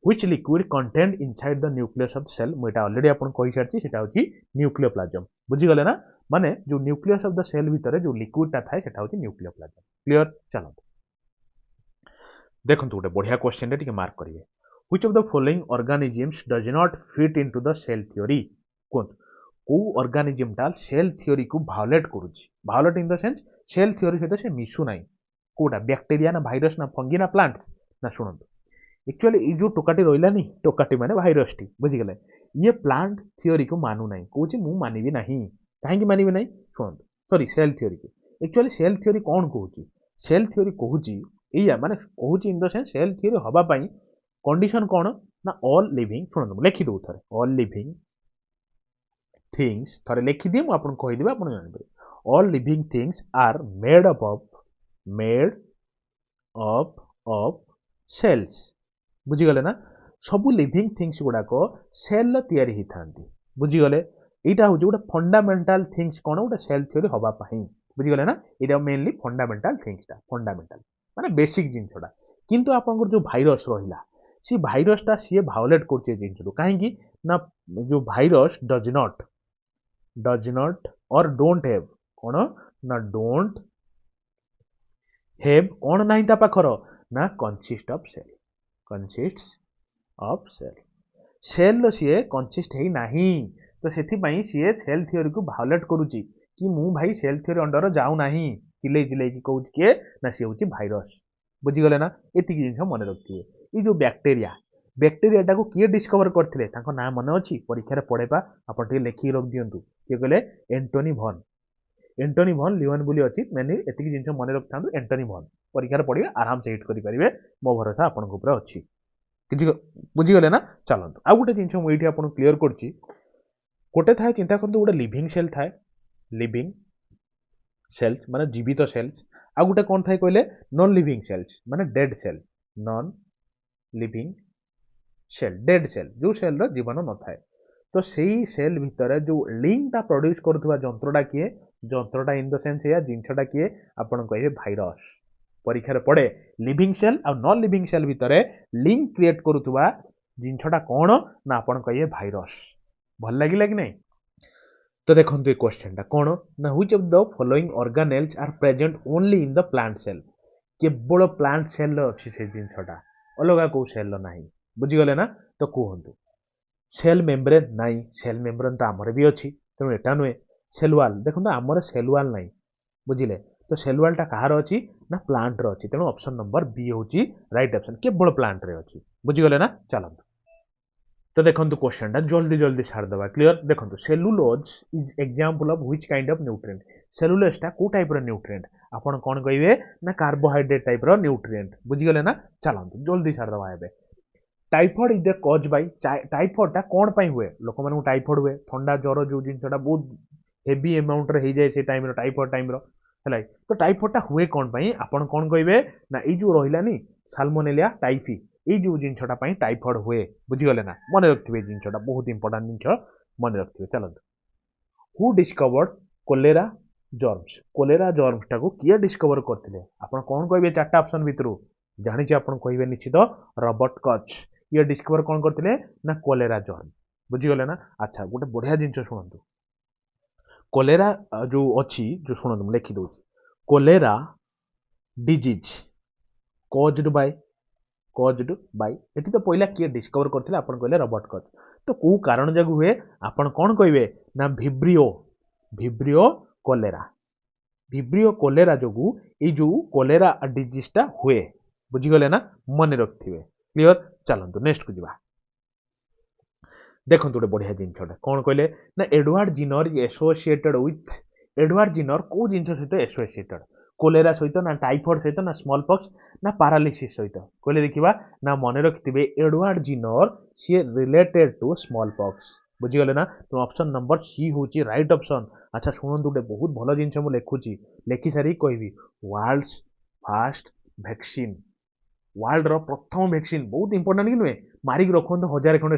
which liquid contained inside the nucleus of cell मुझे ऑलरेडी आपन कहि सारछि सेटा होछि न्यूक्लियोप्लाज्म बुझीगले ना माने जो न्यूक्लियस ऑफ द सेल भितर जो लिक्विडटा थाए सेटा होछि न्यूक्लियोप्लाज्म क्लियर चलते देखो गोटे बढ़िया क्वेश्चन टे मार्क करेंगे which of the following organisms does not fit into the cell theory कहतु कौ ऑर्गेनिजमटा सेल थ्योरी को भायोलेट करुच्ची violate in the sense cell theory सहित से मिशु ना कौटा बैक्टेरिया ना भाइरस ना फंगी ना प्लांट्स ना शुणु एक्चुअली ये जो टोकाटी रही टोकाटी माने भाइरस टी बुझीगले ये प्लांट थ्योरी को मानु ना कौच मु मानवी ना कहीं मानवी ना शुणु सॉरी सेल थ्योरी को एक्चुअली सेल थ्योरी कौन कहूची सेल थ्योरी कहूची एया माने कहूची in the sense cell theory हबा पई कंडीशन कौन ना ऑल लिविंग सुनନ୍ତୁ लिखि दउ थरे ऑल लिविंग थिंग्स थरे लिखि दिए मु आपन कहि देबे आपन जानि पारे all living things are made of cells बुझी गले ना सब लिविंग थिंग्स गुड़ाक सेल तैयारी ही थांती बुझी गले एटा होची गोटे फंडामेंटल थिंग्स कोन गोटे सेल थ्योरी हबा पई बुझी गले ना एटा मेनली फंडामेंटल थिंग्स ता फंडामेंटल माने बेसिक जिंसटा किंतु आपन जो भाइरस रहिला सी भाइरसटा सी भायोलेट करछे जिंसटो काहे कि ना जो भाइरस डज नॉट और डोंट हैव कोन ना डोंट हैव कोन नाही ता पाखर ना कंसिस्ट ऑफ सेल सी कंसिस्ट है नाही तो सेथि पई सी सेल थ्योरी को भायोलेट करूची कि मु भाई सेल थ्योरी अंडर जाऊ नाही चिले की कहूची के ना सी होची भाइरस बुझी गले ना एतिकी जिंस मन रखिए ये जो बैक्टेरिया को किए डिस्कवर करथिले ताको ना मन अछि परीक्षा रे पढेपा आपण टे लेखि रख दियंतु के कहले एंटोनी भन लियोन बोली अछि मैंने एतिकी जिंस मन रखथांतु एंटोनी भन परीक्षा रे पढिबे आराम से हिट करि परिबे मो भरोसा आपण को ऊपर अछि किछि बुझी गले ना चलंतु आ गुटे जिंस मु एठी आपण क्लियर करछि गोटे थाए चिंता करंतु गोटे लिविंग सेल थाए लिविंग सेल्स माने जीवित सेल्स आ गुटे कोन थाए कहले नॉन लिविंग सेल्स माने dead cell non living cell dead cell जो सेल रो जीवन न थाए तो सेही सेल भितर जो लिंक ता प्रोड्यूस करथुवा जंत्रटा इन द सेंस या जिंसटा किए आपण कहिबे भाइरस परीक्षा रे पड़े लिविंग सेल आ नॉन लिविंग सेल भितर लिंक क्रिएट करुथुवा जिंसटा कोन ना आपण कहिबे भाइरस भल लागिला कि नै तो देखंतु ए क्वेश्चन टा कोन ना which of the following organelles are present only in the plant cell केवल प्लांट सेल रो अछि से जिंसटा अलगा को सेल रो नाही बुझी गले ना तो कहंतु सेल मेम्ब्रेन नाही सेल मेम्ब्रेन तो आमर भी अछि तेणु एटा नुए सेल वाल देखंतु आमर सेल वाल नाही बुझिले तो सेल वाल टा कहार अछि ना प्लांट रो अछि तेणु ऑप्शन नंबर बी होची राइट ऑप्शन केवल प्लांट रे अछि बुझी गले ना चलंतु तो देखंतु क्वेश्चन टा जल्दी जल्दी छाड़ दबा क्लियर देखंतु cellulose is example of which kind of nutrient cellulose टा को टाइप रो न्यूट्रिएंट आपण कोन कहिबे ना कार्बोहाइड्रेट टाइप रो न्यूट्रिएंट बुझी गले ना चलंतु जल्दी छाड़ दबा एबे typhoid is the cause by typhoid टा कोन पई हुए लोक मानु टाइफॉइड हुए ठंडा ज्वर जो जिनसटा बहुत हेवी अमाउंट रे हो जाए से टाइम रो टाइफॉइड टाइम रो हला तो टाइफॉइड टा हुए कोन पई आपण कोन कहिबे ना ई जो रहिलानी साल्मोनेलिया टाइफी এই जो जिनसटा पई टाइफॉइड हुए बुझी गले ना मन रखथिबे जिनसटा बहुत इंपोर्टेंट जिनस मन रखथिबे चलंतु हु डिस्कवर्ड कोलेरा जर्म्स टा को किए डिस्कवर करथिले आपण कोन कहिबे चारटा ऑप्शन भितरु जानि छी आपण कहिबे निश्चित रॉबर्ट कच ये डिस्कवर कौन करथिले ना कोलेरा जर्म बुझी गले ना अच्छा गोटे बढ़िया जिंस सुनंतु कोलेरा जो अछि जो सुनंतु लिखि दउछि कोलेरा डिजीज कॉज्ड बाय एठी तो पहिला किए डिस्कवर करथिले आपण कहले रॉबर्ट कच तो को कारण जगु हुए आपण कोन कहिबे ना विब्रियो कोलेरा जगु ए जो कोलेरा डिजीज टा हुए बुझी गले ना मन रखथिबे क्लियर चलंतु नेक्स्ट को जिबा देखंतु गोटे बढ़िया जिनसटा कोन कहले ना Edward zener associated with Edward zener को जिनस सहित एसोसिएटेड कोलेरा सहित ना टाइफॉइड सहित ना स्मॉल पॉक्स ना पैरालिसिस सहित कहले देखिबा ना मन रखथिबे एडवर्ड जिनर सी रिलेटेड टू स्मॉल पॉक्स बुझी गले ना तो ऑप्शन नंबर सी होची राइट ऑप्शन अच्छा सुनंतु गोटे बहुत भलो जिनस मु लेखुची लेखि सारी कहबी वर्ल्ड्स फर्स्ट वैक्सीन वर्ल्ड रो प्रथम वैक्सीन बहुत इंपोर्टेंट कि नुए मारिक रखंतु 1000 खंडे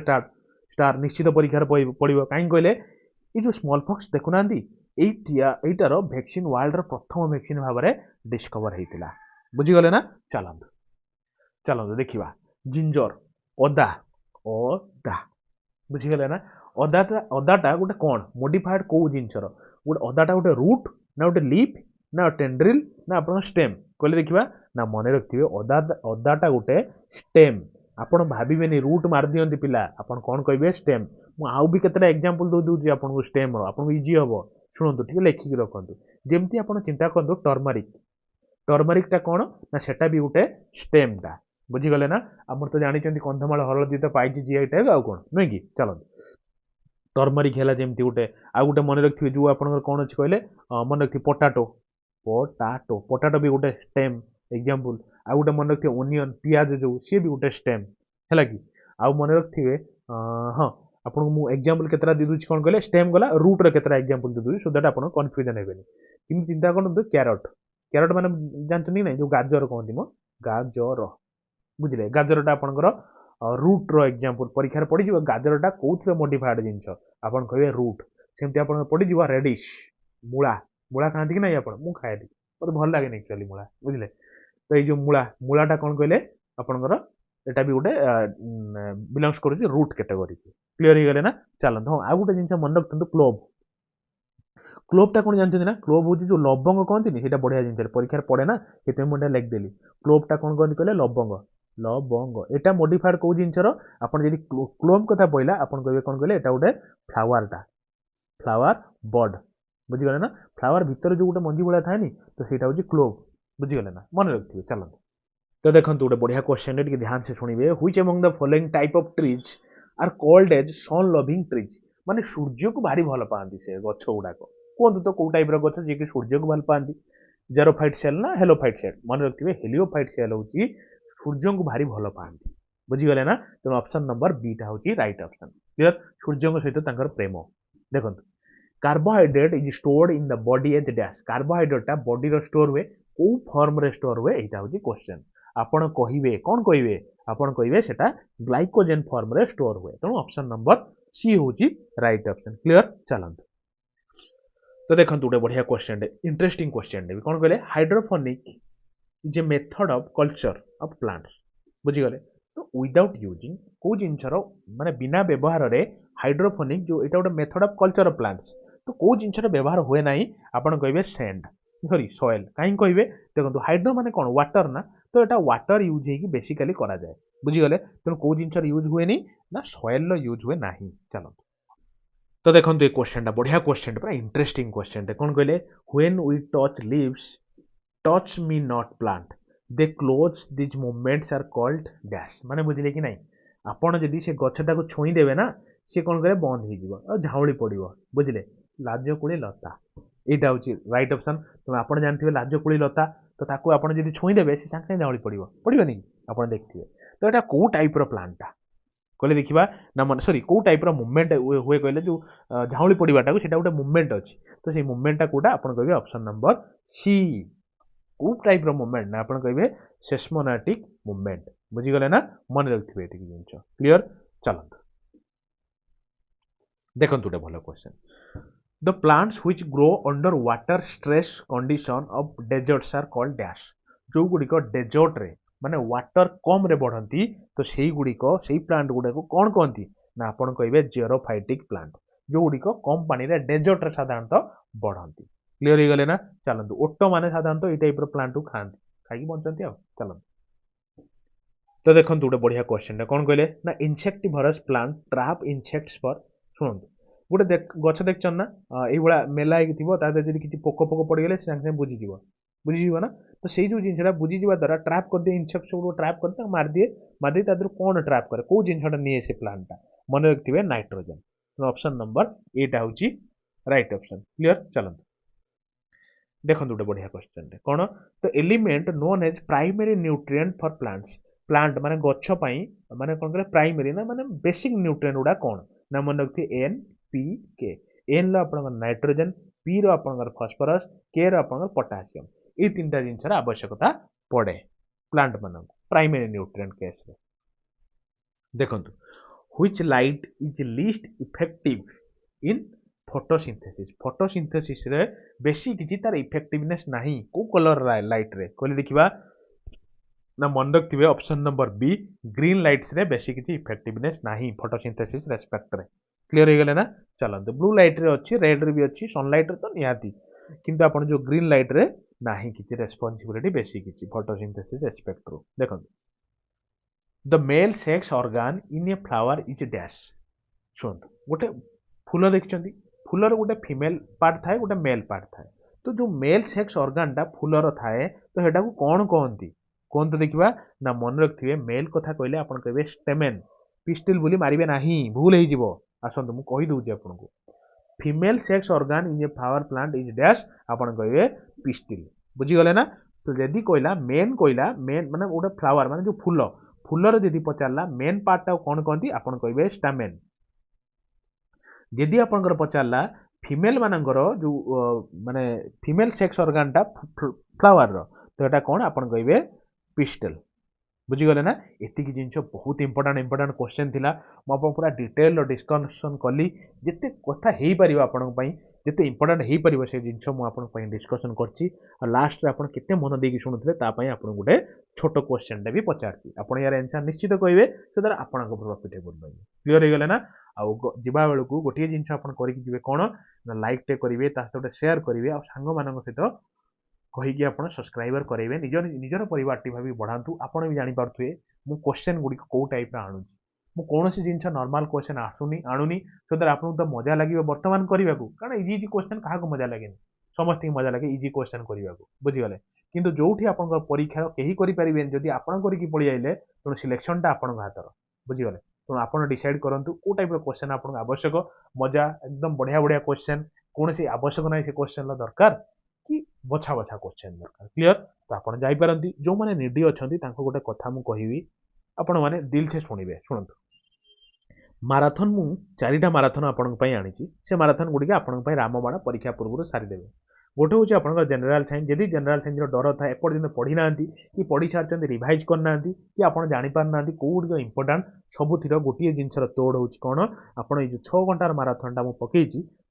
स्टार निश्चित परीक्षा पड़िबो काई कहले ए जो स्मॉल पॉक्स देखु नांदी एटार वैक्सीन वर्ल्ड रो प्रथम वैक्सीन भाव में डिस्कवर होता बुझी गले ना चलंतु देखिबा जिंजर अदा बुझी गले ना अदाटा गोटे कौन मॉडिफाइड को जिनसर गोटे अदाटा गोटे रूट ना गोटे लीफ ना टेंड्रिल ना आपन स्टेम कहले देखिबा ना मन रखथिबे अदाटा गोटे स्टेम आपण भाबिबेनी रूट मार दियंती पिला आपण कोन कहबे स्टेम मु आउ भी केतरा एग्जांपल दो दूची आपण को स्टेम रो आपण को इजी हबो शुणंतु ठीक लेखि के रखंतु जेमती आपण चिंता करंतु टर्मरिक टा कोन ना सेटा भी गोटे स्टेम टा बुझी गले ना हमर तो जानि चंती कंधमाल हरदी तो पाइछि जीआई टैग आ कोन नै कि चलंतु टर्मरिक हैला जेमती गोटे आ गोटे मन रखथिबे जो आपण कोन अछि कहले मन रखथि पोटाटो पोटाटो पोटाटो भी गोटे स्टेम एग्जांपल आ गोटे मन रखिए ओनियन पियाज जो सी भी गोटे स्टेम है कि आउ मन रखिए हाँ आपको मु एग्जांपल केतरा दे दूची कोन कहले स्टेम गला रूट रे केतरा एग्जांपल दे दूची सो दैट आपन कंफ्यूजन हेबेनी किंतु चिंता करन कैरट कैरट माने जानतनी नै जो गाजर कहंती मो गाजर बुझिले गाजरटा आपनकर रूट रो एग्जांपल परीक्षा रे पड़ी जिवो गाजरटा कोउथरे मॉडिफाइड जिंस आपन कहबे रूट सेमति आपन पड़ी जिवो रेडिश मूला मूला खांती कि नै आपन मु खाएली मते भल लागे नै एक्चुअली मूला बुझिले तो ये जो मूला मूलाटा कोन कहले आपनकर एटा भी गोटे बिलोंग्स करूची रूट कैटेगरी क्लियर हो गले ना चलत हाँ आ गोटे जिनस मन रखते क्लोव क्लोवटा कौन जानते ना क्लोव हूँ जो लवंग कहती है बढ़िया जिन परीक्षा पड़े ना से मुझे लिखिदेली क्लोवटा कौन कहते कहले लवंग लवंग एटा मॉडिफाइड कौ जिनसर आप क्लोव कथा पड़ा आप कहे कौन कहले एटा गोटे फ्लावरटा फ्लावर बड बुझीगले ना फ्लावर भितर जो गोटे मंजी भाया थाए तो सहीटा हूँ क्लोव बुझीगले ना मन रखिए चलते तो देखो गोटे बढ़िया क्वेश्चन टे ध्यान से शुणिबे which among the following type of trees are called as sun loving trees माने सूर्य को भारी भल पाती से गछ गुड़ाक कहतु तो कौ टाइप गछ जी कि सूर्य को भल पाती जेरोफाइट सेल ना हेलोफाइट सेल मन रखिए हेलियोफाइट सेल हूँ सूर्य को भारी भल पाती बुझीगले ना तेणु ऑप्शन नंबर बीटा हूँ राइट ऑप्शन क्लियर सूर्य सहित प्रेम देखो carbohydrate is stored in the body as dash कार्बोहाइड्रेटा बॉडी स्टोर हुए कौ फॉर्म रे स्टोर हुए यहाँ हूँ क्वेश्चन आपण कहिबे कौन कहिबे आपण कहिबे सेटा ग्लाइकोजेन फॉर्म रे स्टोर हुए तेणु ऑप्शन नंबर सी होची राइट ऑप्शन क्लियर चलंत तो देखंतु गोटे बढ़िया क्वेश्चन इंटरेस्टिंग क्वेश्चन भी कौन कहले hydroponic is a method of culture of plants बुझीगले तो विदाउट यूजिंग को जिनसर माने बिना व्यवहार रे हाइड्रोपोनिक जो एटा गोटे method of culture of plants तो को जिनसर व्यवहार हुए नाही आपण कहिबे सैंड सॉरी सॉइल कहीं कहिबे देखंतु हाइड्रो माने कोन वाटर ना तो एटा वाटर यूज होगी बेसिकली करा जाए बुझीगले तेणु कौ जिनसर यूज हुए ना सॉइल यूज हुए ना चलो तो देखो ये क्वेश्चन बढ़िया क्वेश्चन पूरा इंटरेस्टिंग क्वेश्चन कौन कहले when we touch leaves touch me not plant they close these movements are called dash माने बुझिले कि नहीं आपण जदि से गछटा को छुई देबे ना से कौन करे बंद हो जीव झाउली पड़ो बुझिले लाजकुड़ी लता यहाँ हूँ राइट ऑप्शन तो आप जानते लाजकुड़ी लता तो ताको आप जब छुईदेवे से सागे झाउली पड़ोनी आप देखिए तो यहाँ कौ टाइप प्लांटा कहले देखा ना मन सॉरी कौ टाइप मूवमेंट हुए कहले जो झाउली पड़ाटा को गोटे मूवमेंट अच्छी तो से मूवमेंटा कौटा आप कहे ऑप्शन नंबर सी कौ टाइप मूवमेंट ना आप कहे सेस्मोनाटिक मूवमेंट बुझीगले ना मन रखिए ये जिन क्लियर चलते देखो गोटे भल question The plants which grow under water stress condition of deserts are called dash जो गुड़िक डेजर्ट रे माने वाटर कम रे बढ़ती तो सही गुड़िक सही प्लांट गुड़ा को कौन कहती ना आपन कहिबे जेरोफाइटिक प्लांट जो गुड़िक कम पानी रे डेजर्ट रे साधारणतः बढ़ती क्लियर हो गले ना चलतु ओटो माने साधारणतः ये टाइप प्लांट को खाती खाई बंचती आ चलतु तो देखो गोटे बढ़िया क्वेश्चन कौन कहले ना insectivorous plant trap insects for शुणु गोटे गछ देख ना ये मेला होती किसी पोक पोक पड़गले सागे बुझीज बुझीज ना तो से जो जिनसा बुझीजा द्वारा ट्रैप कर दिए इनसेक्ट सब ट्रैप कर मारदिए तादर कौन ट्रैप करे कौ जिनसा नहीं से प्लांटा मन रखिए नाइट्रोजन ऑप्शन नंबर एटा हूँ राइट ऑप्शन क्लियर चलते देखो गोटे बढ़िया क्वेश्चन कौन तो element known as primary nutrient for plants plant माने गछ पई माने कौन करे प्राइमरी ना माने बेसिक न्यूट्रिएंट गुड़ा कौन ना मन रखिए एन पी के एन रो आपन नाइट्रोजन पी रो आपन फास्फोरस के रो आपन पोटासियम ये तीन टा जिनसर आवश्यकता पड़े प्लांट मान प्राइमरी न्यूट्रिएंट केस रे देखंतु which light is least effective in photosynthesis रे बेसी किछि तार इफेक्टिवनेस नाही को कलर लाइट रे कहले देखिबा ना मन रखिए option number B green lights रे बेसी किछि इफेक्टिवनेस नाही फोटोसिंथेसिस रेस्पेक्ट रे क्लियर हो गले ना चलते ब्लू लाइट रे अच्छी रेड रे भी अच्छी सनलाइट रे तो निहाती किंतु आपण जो ग्रीन लाइट रे नाही किछि रेस्पोंसिबिलिटी बेसी किछि फोटोसिंथेसिस रेस्पेक्ट रो देखो the male sex organ in a flower is dash सुन गोटे फूल देखछंती फूलर गोटे फीमेल पार्ट थाए गोटे मेल पार्ट थाए तो जो मेल सेक्स ऑर्गनटा फूलर थाए तो हेटा को कौन कहती कौन तो देखा ना मन रखिए मेल कथा कहले आपन कहबे स्टेमेन पिस्टिल बोली मारिबे नाही भूल हो जिवो आसंतु मु कहि दउछि आपनको female sex organ in a flower plant is dash आपन कहबे पिस्टिल बुझीगले ना। तो जदि कहला मेन माने गोटे फ्लावर माने जो फूल फूलर जदि पचारला मेन पार्ट कौन कहती आपण कहे स्टामेन। जदि आपंकर पचारला फीमेल मानकर जो माने फीमेल सेक्स ऑर्गन टा फ्लावर रो तो एटा कौन आपण कहे पिस्टल। बुझीगले ना। एतिक जिनस बहुत इंपोर्टाट क्वेश्चन थिला मु पूरा डिटेल डिस्कसन कली जिते कथा हो पार आपण जिते इंपोर्टाट हो पार से जिनस मुझे डिस्कसन करछि और लास्ट रे आपण केते मन देकी शुणुथिले तापई आपण गोटे छोट क्वेश्चन टा भी पचारछि आपण यार आंसर निश्चित कहबे से द्वारा आपण प्रॉफिटेबल रही क्लियर हो गले ना। आउ जीवा बेलू गोटे जिनस आपण करिक जिवे कोन लाइक टे करिवे ता सहित शेयर करिवे आ सांग मानक सहित कहीकि आपण सब्सक्राइबर करेंगे निजर परिवार टी भाभी बढ़ातु आपण भी जानि पारथुए मु क्वेश्चन गुडी को टाइप रा आणुछि मु कोनोसी जिंस नॉर्मल क्वेश्चन आसुनी आणुनी सो दैट आपन तो मजा लागिबो वर्तमान करिवा को कारण इजी इजी क्वेश्चन काहा को मजा लागेनी समस्त मजा लागे इजी क्वेश्चन करिवा को बुझी गले। किंतु जोठी आपन परीक्षा केही करि परिबेन जदि आपन करिकि पळि आइले तो सिलेक्शन टा आपन हातर बुझी गले। तो आपन डिसाइड करंतु को टाइप रो क्वेश्चन आपन आवश्यक मजा एकदम बढ़िया बढ़िया क्वेश्चन कोनोसी आवश्यक नै से क्वेश्चन ला दरकार कि बछा बछा क्वेश्चन दरकार क्लियर। तो आपन जाई पारंती जो माने निडी अछंती तांको गोटे कथा मु कहिबी आपण माने दिल से सुनिबे शुणंतु। माराथन मु चारिटा माराथन आपण पई आनिची से माराथन गुडी के आपण पई रामबाण परीक्षा पूर्व सारी देबे। गोटे हूँ आप जनरल साइंस जदि जनरल साइंस डर था एपर्यंत पढ़ी ना कि पढ़ी सारी रिवाइज करना कि आप जापार ना कौट इंपोर्टाट सबुतिर गोटे जिनसर तोड़ हूँ कौन आप 6 घंटार माराथन मुझे पकई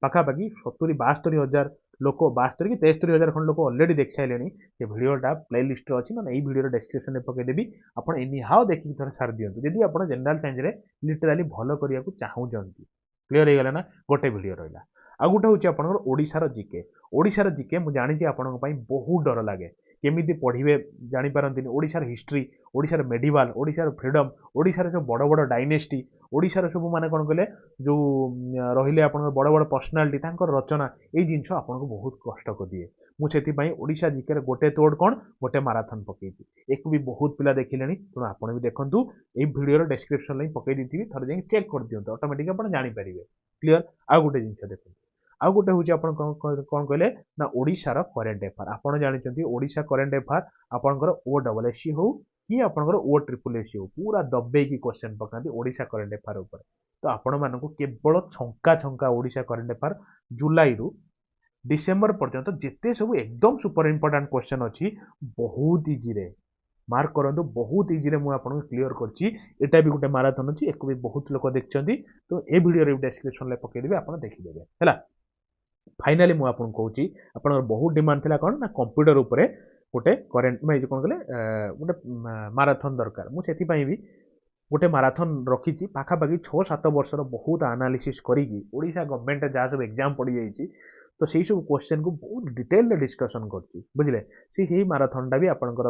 पाखापाखि 70-72 लोक 72 कि 73,000 खंड लोक अलरेडी देख सारे ये भिडटा प्ले लिस्ट अच्छी ना ये भिडियो डेस्क्रिप्शन में पकईदेवी आप एनी हाउ देखिए थोड़ा सारी दिखाँ जदि आप जनरल साइंस लिटराली भल करने को चाहूँगी क्लीयर हो गला ना गोटे भिडियो रहा। आ गोटे हूँ आपंकर ओडिशार जीके ओडिशार जीके मुझे जानी आपण बहुत डर लगे केमी पढ़े जापारती ओडिशार हिस्ट्री ओडिशार मेडिवाल ओडिशार फ्रीडम ओडिशार सब बड़ बड़ डायनेस्टी ओडिशार सब माने कौन कहले जो रहिले आपण बड़ बड़ पर्सनालिटी रचना ये जिनस आपको बहुत कष्ट कर दिए मुझे ओडिशा जीके गोटे तोड़ कौन गोटे माराथन पकई एक भी बहुत पिला देखिले तेणु आप भी देखूँ ये भिडियो डेस्क्रिप्शन लिंक पकई दी थोड़े जाए चेक कर दिखाँ ऑटोमेटिक आप जानीपर क्लीयर। आ गोटे जिन देखो आ गोटे हूँ आप कौन कहले ना ओडिशार करेन्ट एफआर आपड़ जानते ओडिशा करेन्ट एफआर आपंकर OSSC हो कि आपंकर OSSC हो पूरा दबेकी क्वेश्चन पकाती ओडिशा करेन्ट एफआर उपर। तो आपण मानक केवल छंका छंका ओडिशा करेन्ट एफआर जुलाई रु डिसेम्बर पर्यंत जिते सब एकदम सुपर इंपोर्टाट क्वेश्चन अच्छी बहुत इजी रे मार्क करंतु बहुत इजी रे मुझे आपको क्लीयर करटा भी गोटे माराथन अच्छी एक भी बहुत लोग देखते तो ये भिडियो डेस्क्रिप्शन में पकईदेवी आप देखिदेवे है। फाइनाली मुझे आपको कहूँ आप बहुत डिमांड थी कौन ना कंप्यूटर उपरे गोटे करेन्ट में कौन कहले गोटे माराथन दरकार मुझे भी गोटे माराथन रखी पाखापाखि 6-7 वर्षर बहुत एनालिसिस करी ओडिशा गवर्नमेंट जहाँ सब एग्जाम पड़ जाइए तो सही सब क्वेश्चन को बहुत डिटेल डिस्कसन कर बुझे से माराथन टा भी आपंकर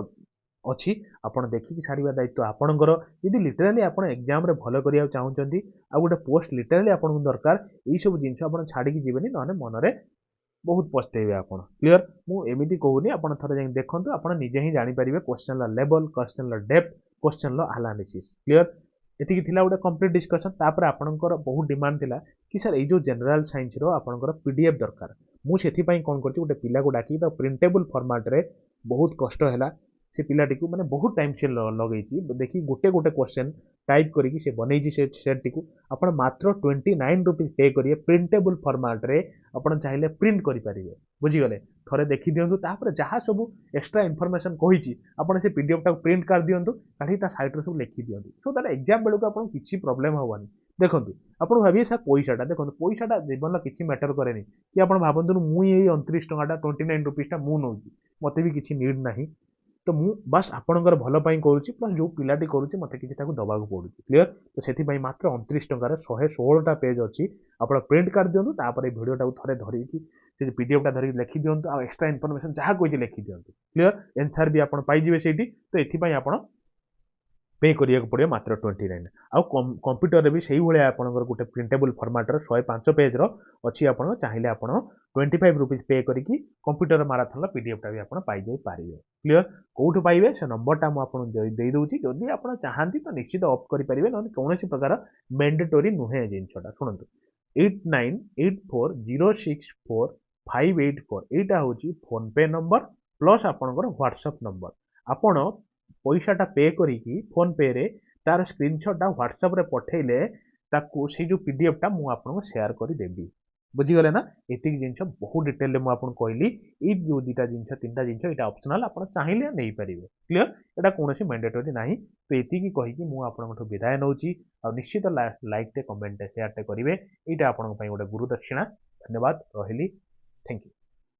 अच्छी आपड़ देखिक सारा दायित्व आपणकर यदि लिटराली आप एग्जाम भल करने चाहते आ गोटे पोस्ट लिटराली आपको दरकार यही सब जिन आप छाड़ी जीवेनि ना मनरे बहुत पछतेबे आप क्लीयर। मुझे कहूनी आप थे जाए देखो आप निजे ही जानीपर question level question depth question analysis clear. एति गोटे कंप्लीट डिस्कसन तापर आपणकर बहुत डिमांड थिला कि सर ये जो जनरल साइंस आपणकर PDF दरकार मुझे कौन कर गोटे पिला को डाकी प्रिंटेबल फॉर्मेट रे बहुत कष्ट है से पिलाटी को माने बहुत टाइम से लगे देखिए गोटे गोटे क्वेश्चन टाइप करी से बनई से सेट को आप मात्र 29 रुपीज पे करिए प्रिंटेबल फॉर्मेट रे आप चाहिए प्रिंट करेंगे बुझीगले थे देखी दिंतु तापर जहाँ सब एक्सट्रा इनफॉरमेशन कही आप से PDF टाक प्रिंट कर दिंतु काढ़ी साइड सब लिखी दिंतु सो दैट एग्जाम बेलू आपको किसी प्रोब्लेम हेनी। देखो आप भाविए सर पैसाटा देखो पैसाटा जीवन किसी मैटर कैनि कि आप भावतु मुझे 29 टका 29 रुपीज मु नौ मत भी किसी नीड ना तो मु बस आपणकर भल करुच्ची प्लस जो पिलाटी करुच्ची मत कि दबा पड़ू क्लीयर। तो से मात्र 29 टकर 116टा पेज अच्छी आप प्रिंट कर दिंतु तापर भिडियोटा थे धरिकी PDF टा धरिकी लिखि दिंतु आ एक्सट्रा इनफॉरमेशन जहाँ कही लिखि दिंतु क्लीयर आंसर भी आप पाइबे से तो ये आप पे करिया पड़े मात्र 29 आउ कंप्यूटर भी से भाया आपंकर गोटे प्रिंटेबल फॉर्मेटर 105 पेज अच्छी आप चाहिए आप 25 रुपीज पे करके कंप्यूटर माराथन PDF टा भी आप पाइजे पारे क्लीयर। कौटू पाइबे से नंबरटा मुझे देदे जदि आप चाहती तो निश्चित अफ करेंगे ना कौन प्रकार मैंडेटोरी नुहे जिनटा शुणु 8984064584 यहाँ हूँ फोन पे नंबर प्लस आपणकर व्हाट्सएप नंबर आपण पैसाटा पे करिकी फोन पे रे तार स्क्रीनशॉटा व्हाट्सएप रे पठेले ताकू से जो पीडीएफ टा मु आपनको शेयर करी देबी बुझीगले ना एतिक जिनछ बहुत डिटेल रे मु आपन कहली ए जो दुटा जिनछ तीनटा जिनछ एटा ऑप्शनल आपण चाहिले नै परिबे क्लियर एटा कोनोसी मैंडेटरी नाही तो एतिकी कहि कि मु आपनठो विदाय नउची आ निश्चित लाइक टे कमेंट टे शेयर टे करिवे एटा आपन पई गोटे गुरु दक्षिणा धन्यवाद रहिली थैंक यू।